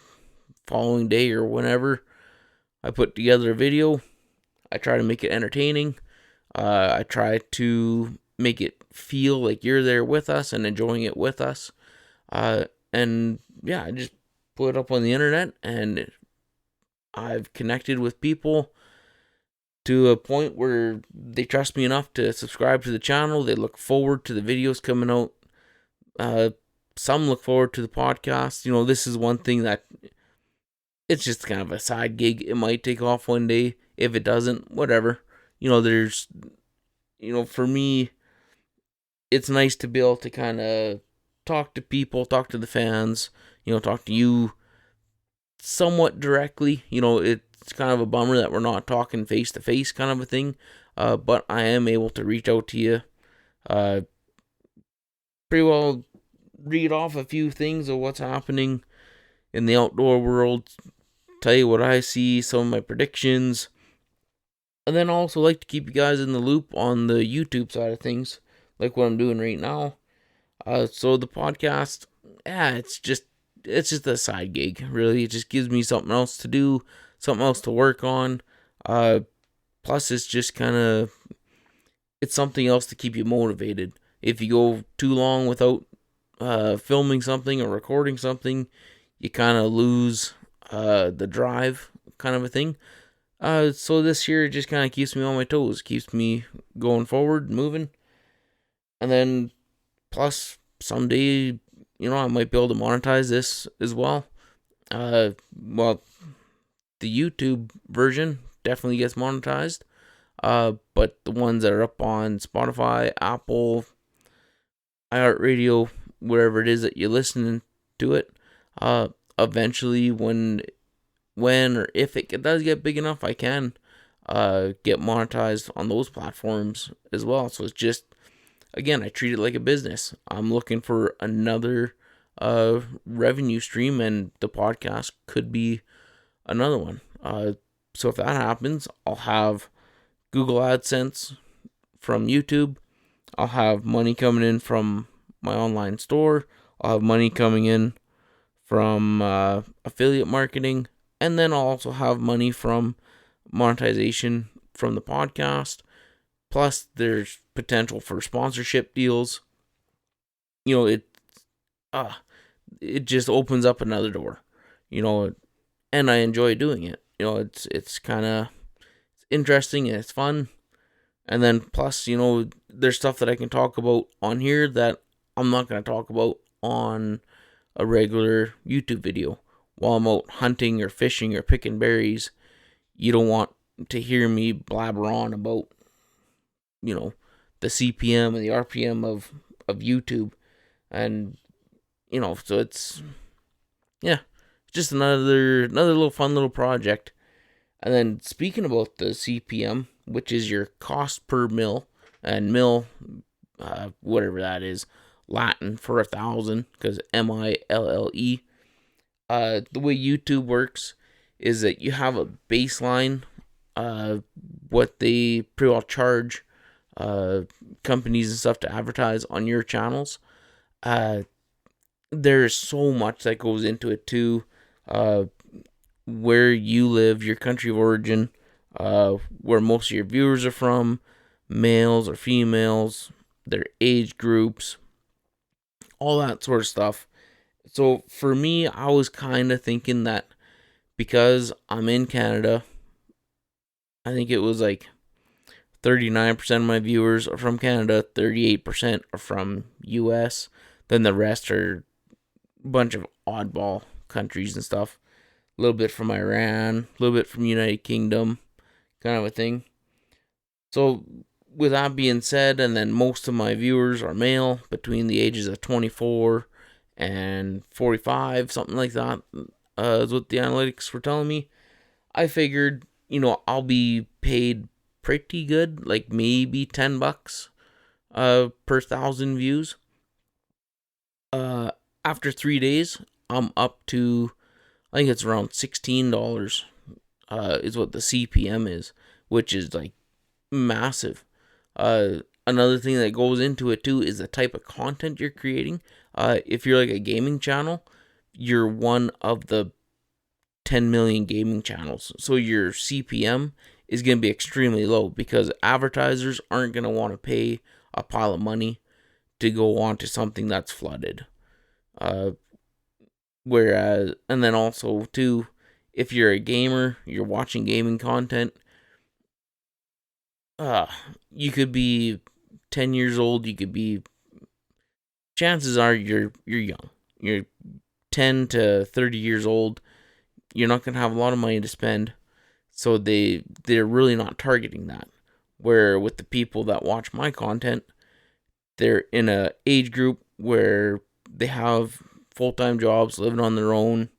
Following day or whenever, I put together a video. I try to make it entertaining. I try to make it feel like you're there with us and enjoying it with us. And yeah, I just put it up on the internet, and I've connected with people to a point where they trust me enough to subscribe to the channel. They look forward to the videos coming out. Some look forward to the podcast. This is one thing that it's just kind of a side gig. It might take off one day. If it doesn't, whatever. There's, for me, it's nice to be able to kind of talk to people, talk to the fans, talk to you somewhat directly. It's kind of a bummer that we're not talking face to face kind of a thing. But I am able to reach out to you pretty well read off a few things of what's happening in the outdoor world, tell you what I see, some of my predictions, and then also like to keep you guys in the loop on the YouTube side of things, like what I'm doing right now. So the podcast, it's just a side gig, really. It just gives me something else to do, something else to work on. Plus, it's just it's something else to keep you motivated. If you go too long without filming something or recording something, you kind of lose the drive, kind of a thing. So this year just kind of keeps me on my toes, keeps me going forward, moving. And then plus someday, I might be able to monetize this as well. Well, the YouTube version definitely gets monetized. But the ones that are up on Spotify, Apple, iHeartRadio, wherever it is that you're listening to it, eventually when or if it does get big enough, I can get monetized on those platforms as well. So it's just, again, I treat it like a business. I'm looking for another revenue stream, and the podcast could be another one. So if that happens, I'll have Google AdSense from YouTube. I'll have money coming in from my online store. I'll have money coming in from affiliate marketing. And then I'll also have money from monetization from the podcast. Plus, there's potential for sponsorship deals. It just opens up another door. And I enjoy doing it. It's kind of interesting and it's fun. And then plus, there's stuff that I can talk about on here that I'm not going to talk about on a regular YouTube video. While I'm out hunting or fishing or picking berries, you don't want to hear me blabber on about, the CPM and the RPM of YouTube. And, so it's just another little fun little project. And then speaking about the CPM, which is your cost per mil, and mil, whatever that is, Latin for 1,000, because MILLE. The way YouTube works is that you have a baseline, what they pretty well charge companies and stuff to advertise on your channels. There's so much that goes into it too. Where you live, your country of origin, where most of your viewers are from, males or females, their age groups, all that sort of stuff. So for me, I was kind of thinking that because I'm in Canada, I think it was like 39% of my viewers are from Canada, 38% are from US, then the rest are a bunch of oddball countries and stuff. A little bit from Iran, a little bit from United Kingdom, kind of a thing. So with that being said, and then most of my viewers are male between the ages of 24 and 45, something like that, is what the analytics were telling me. I figured, I'll be paid pretty good, like maybe $10 per 1,000 views. After 3 days, I'm up to, I think it's around $16 is what the CPM is, which is like massive. Another thing that goes into it too is the type of content you're creating. If you're like a gaming channel, you're one of the 10 million gaming channels. So your CPM is going to be extremely low because advertisers aren't going to want to pay a pile of money to go on to something that's flooded. Whereas, and then also too, if you're a gamer, you're watching gaming content, you could be 10 years old, chances are you're young. You're 10 to 30 years old. You're not going to have a lot of money to spend. So they're really not targeting that. Where with the people that watch my content, they're in a age group where they have full-time jobs, living on their own.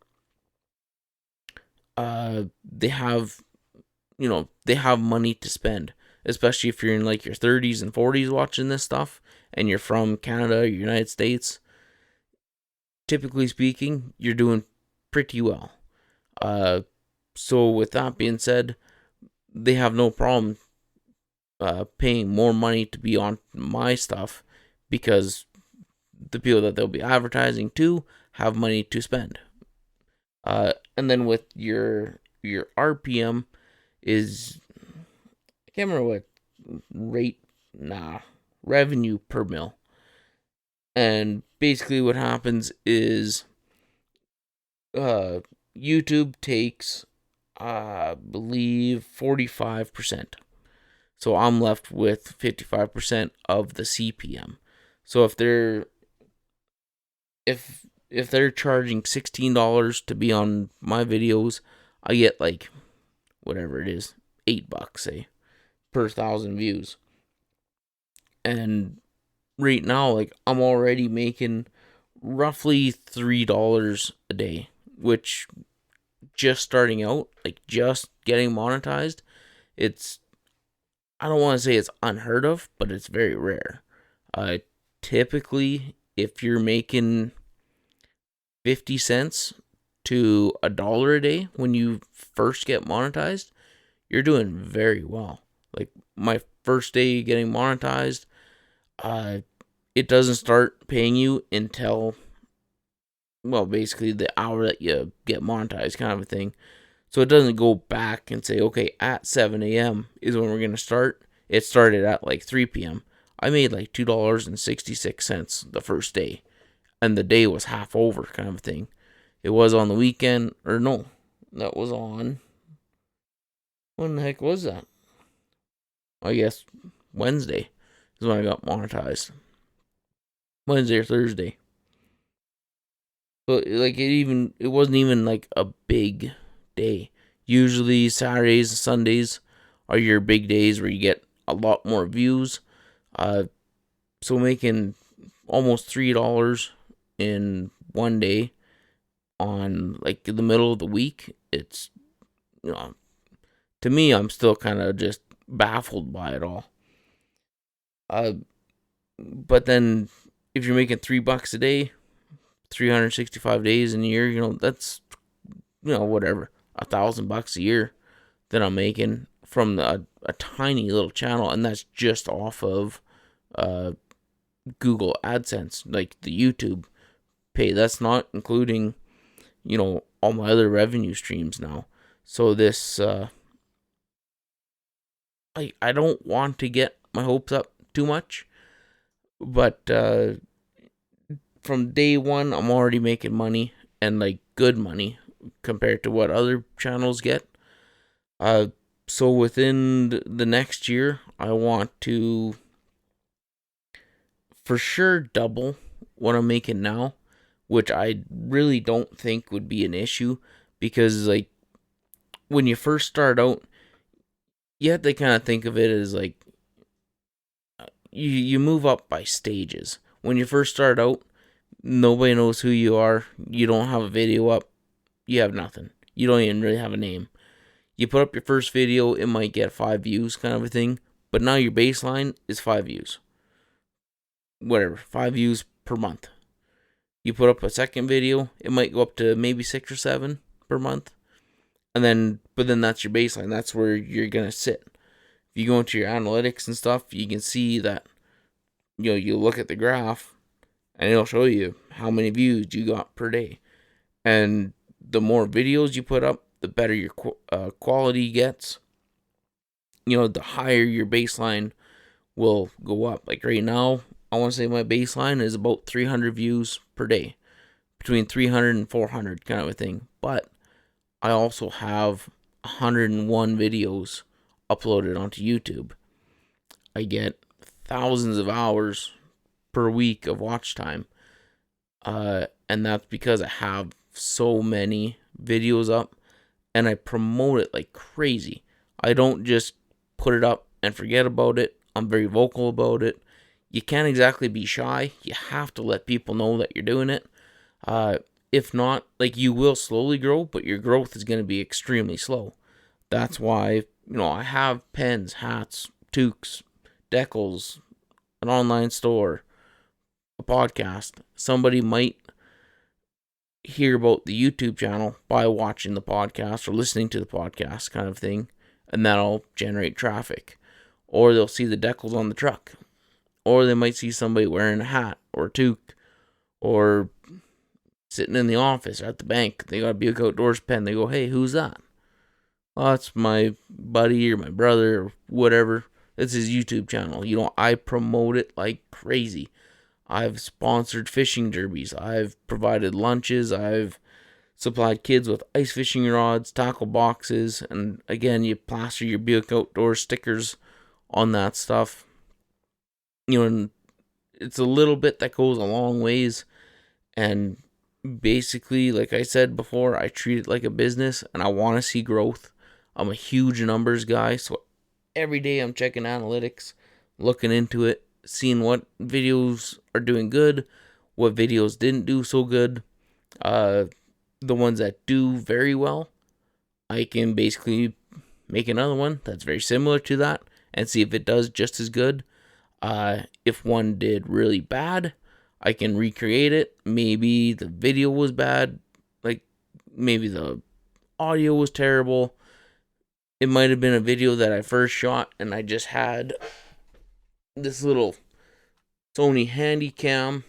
They have money to spend. especially if you're in like your 30s and 40s watching this stuff and you're from Canada or United States. Typically speaking, you're doing pretty well. So with that being said, they have no problem paying more money to be on my stuff because the people that they'll be advertising to have money to spend. And then with your RPM is, I can't remember what revenue per mil. And basically what happens is YouTube takes, I believe, 45%. So I'm left with 55% of the CPM. So if they're charging $16 to be on my videos, I get like whatever it is, $8, say, per 1,000 views. And right now, like, I'm already making roughly $3 a day, which, just starting out, like just getting monetized, it's, I don't want to say it's unheard of, but it's very rare. Typically, if you're making 50 cents to $1 a day when you first get monetized, you're doing very well. Like my first day getting monetized, it doesn't start paying you until, well, basically the hour that you get monetized, kind of a thing. So it doesn't go back and say, okay, at 7 a.m. is when we're going to start. It started at like 3 p.m. I made like $2.66 the first day. And the day was half over, kind of a thing. It was on the weekend, or no, that was on, when the heck was that? I guess Wednesday is when I got monetized. Wednesday or Thursday. But like it wasn't even like a big day. Usually Saturdays and Sundays are your big days where you get a lot more views. So making almost $3 in one day on like the middle of the week, it's, to me, I'm still kind of just baffled by it all. But then if you're making $3 a day, 365 days in a year, that's, whatever, $1,000 a year that I'm making from a tiny little channel, and that's just off of Google AdSense, like the YouTube pay. That's not including, all my other revenue streams now. So this, I don't want to get my hopes up too much, but from day one, I'm already making money, and like good money compared to what other channels get. So within the next year, I want to for sure double what I'm making now, which I really don't think would be an issue, because like when you first start out, you have to kind of think of it as like you move up by stages. When you first start out, nobody knows who you are. You don't have a video up. You have nothing. You don't even really have a name. You put up your first video, it might get 5 views, kind of a thing. But now your baseline is 5 views. Whatever, 5 views per month. You put up a second video, it might go up to maybe 6 or 7 per month. But then that's your baseline. That's where you're going to sit. If you go into your analytics and stuff, you can see that, you look at the graph, and it'll show you how many views you got per day. And the more videos you put up, the better your quality gets. The higher your baseline will go up. Like right now, I want to say my baseline is about 300 views per day. Between 300 and 400, kind of a thing. But I also have 101 videos uploaded onto YouTube. I get thousands of hours per week of watch time. And that's because I have so many videos up, and I promote it like crazy. I don't just put it up and forget about it. I'm very vocal about it. You can't exactly be shy. You have to let people know that you're doing it. If not, like, you will slowly grow, but your growth is going to be extremely slow. That's why, I have pens, hats, toques, decals, an online store, a podcast. Somebody might hear about the YouTube channel by watching the podcast or listening to the podcast kind of thing, and that'll generate traffic. Or they'll see the decals on the truck. Or they might see somebody wearing a hat or a toque, or sitting in the office or at the bank. They got a Buick Outdoors pen. They go, hey, who's that? Well, that's my buddy or my brother or whatever. It's his YouTube channel. I promote it like crazy. I've sponsored fishing derbies. I've provided lunches. I've supplied kids with ice fishing rods, tackle boxes, and again, you plaster your Buick Outdoors stickers on that stuff. And it's a little bit that goes a long ways. And basically, like I said before, I treat it like a business, and I want to see growth. I'm a huge numbers guy, so every day I'm checking analytics, looking into it, seeing what videos are doing good, what videos didn't do so good. The ones that do very well, I can basically make another one that's very similar to that and see if it does just as good. If one did really bad, I can recreate it. Maybe the video was bad, like maybe the audio was terrible. It might have been a video that I first shot and I just had this little Sony Handycam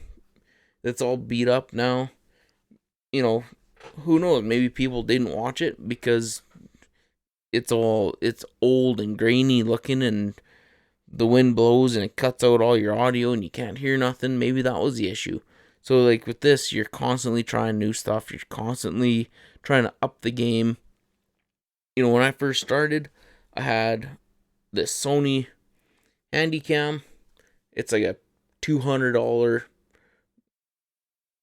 that's all beat up now. Who knows? Maybe people didn't watch it because it's old and grainy looking, and the wind blows and it cuts out all your audio and you can't hear nothing. Maybe that was the issue. So like with this, you're constantly trying new stuff. You're constantly trying to up the game. When I first started, I had this Sony Handycam. It's like a $200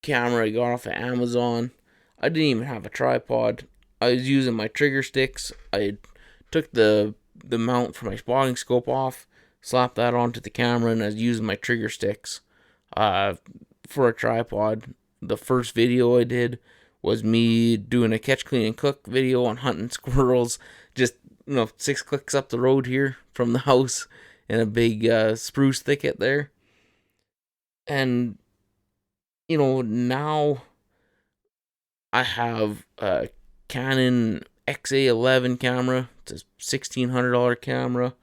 camera I got off of Amazon. I didn't even have a tripod. I was using my trigger sticks. I took the mount for my spotting scope off, slapped that onto the camera, and I was using my trigger sticks for a tripod. The first video I did was me doing a catch, clean, and cook video on hunting squirrels. Just 6 clicks up the road here from the house in a big spruce thicket there. And now I have a Canon XA11 camera. It's a $1,600 camera.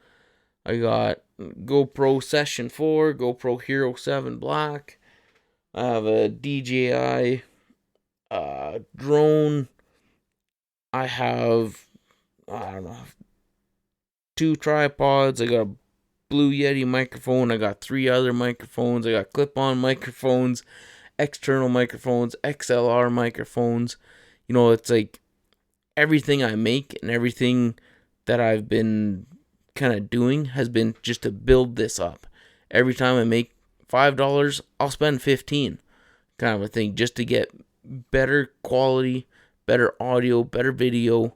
I got GoPro Session 4, GoPro Hero 7 Black. I have a DJI drone. I have, 2 tripods. I got a Blue Yeti microphone. I got 3 other microphones. I got clip-on microphones, external microphones, XLR microphones. It's like everything I make and everything that I've been kind of doing has been just to build this up. Every time I make $5, I'll spend $15, kind of a thing, just to get better quality, better audio, better video.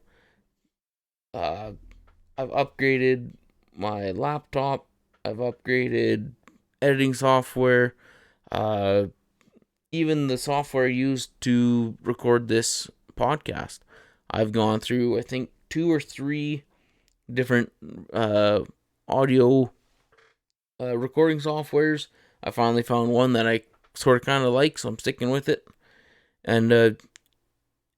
I've upgraded my laptop. I've upgraded editing software. Even the software used to record this podcast. I've gone through, I think, 2 or 3 different audio recording softwares. I finally found one that I sort of kind of like, so I'm sticking with it. And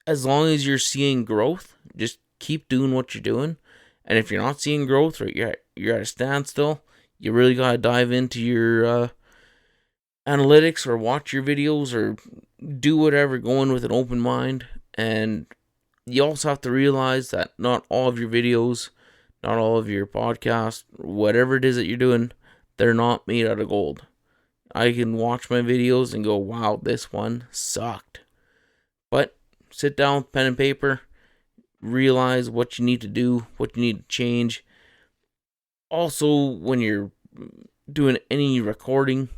as long as you're seeing growth, just keep doing what you're doing. And if you're not seeing growth, or you're at a standstill, you really gotta dive into your analytics, or watch your videos, or do whatever, going with an open mind. And you also have to realize that not all of your videos, not all of your podcasts, whatever it is that you're doing, they're not made out of gold. I can watch my videos and go, wow, this one sucked. But sit down with pen and paper, realize what you need to do, what you need to change. Also, when you're doing any recording,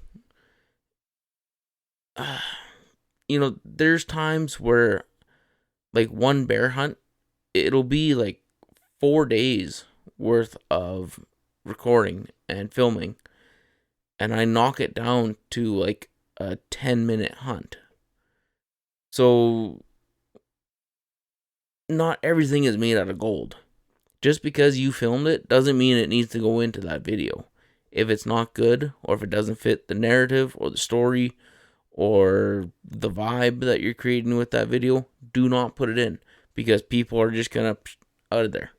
there's times where, like, one bear hunt, it'll be like 4 days worth of recording and filming, and I knock it down to like a 10-minute hunt. So not everything is made out of gold. Just because you filmed it doesn't mean it needs to go into that video. If it's not good, or if it doesn't fit the narrative or the story or the vibe that you're creating with that video, do not put it in, because people are just gonna out of there.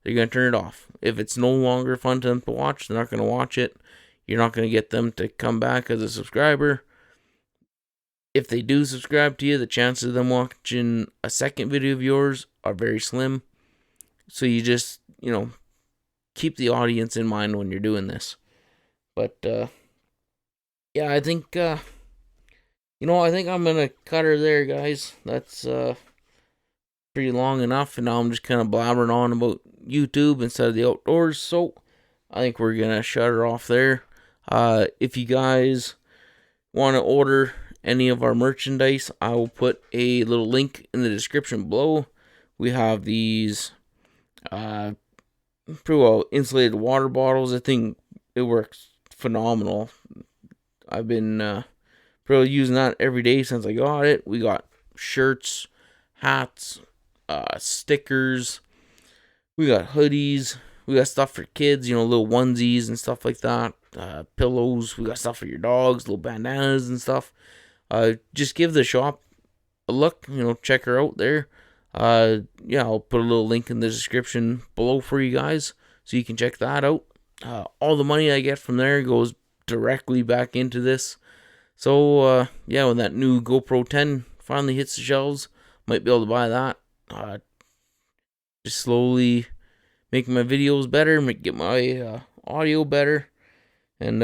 They're gonna turn it off. If it's no longer fun to them to watch, they're not gonna watch it. You're not gonna get them to come back as a subscriber. If they do subscribe to you, the chances of them watching a second video of yours are very slim. So you just, keep the audience in mind when you're doing this. But, yeah, I think, I think I'm going to cut her there, guys. That's pretty long enough. And now I'm just kind of blabbering on about YouTube instead of the outdoors. So I think we're going to shut her off there. If you guys want to order any of our merchandise, I will put a little link in the description below. We have these pretty well insulated water bottles. I think it works phenomenal. I've been probably using that every day since I got it. We got shirts, hats, stickers. We got hoodies. We got stuff for kids, little onesies and stuff like that. Pillows. We got stuff for your dogs, little bandanas and stuff. Just give the shop a look, check her out there. I'll put a little link in the description below for you guys so you can check that out. All the money I get from there goes directly back into this. So, when that new GoPro 10 finally hits the shelves, might be able to buy that. Just slowly making my videos better, get my audio better, and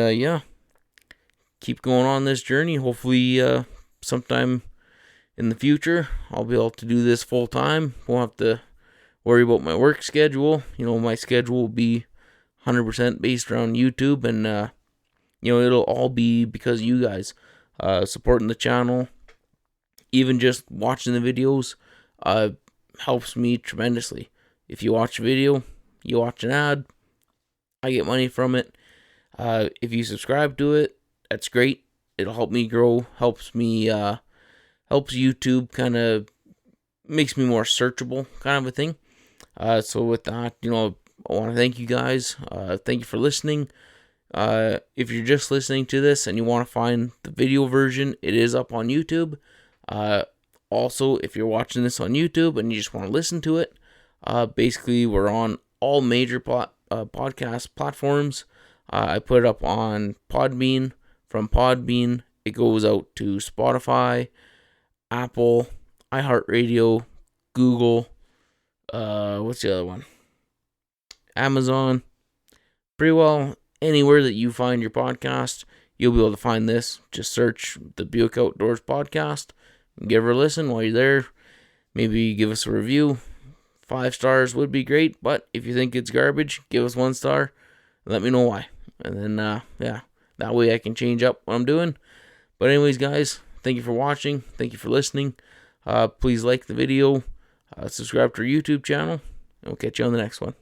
keep going on this journey. Hopefully, sometime in the future, I'll be able to do this full time. Won't have to worry about my work schedule. My schedule will be 100% based around YouTube, and it'll all be because of you guys supporting the channel. Even just watching the videos helps me tremendously. If you watch a video, you watch an ad, I get money from it. If you subscribe to it, that's great. It'll help me grow, helps YouTube, kind of makes me more searchable, kind of a thing. So with that, I want to thank you guys. Thank you for listening. If you're just listening to this and you want to find the video version, it is up on YouTube. Also, if you're watching this on YouTube and you just want to listen to it, basically we're on all major podcast platforms. I put it up on Podbean. From Podbean, it goes out to Spotify, Apple, iHeartRadio, Google, what's the other one? Amazon. Pretty well anywhere that you find your podcast, you'll be able to find this. Just search the Buick Outdoors Podcast and give her a listen while you're there. Maybe give us a review. 5 stars would be great, but if you think it's garbage, give us 1 star and let me know why. And then, that way I can change up what I'm doing. But anyways, guys, thank you for watching. Thank you for listening. Please like the video. Subscribe to our YouTube channel. And we'll catch you on the next one.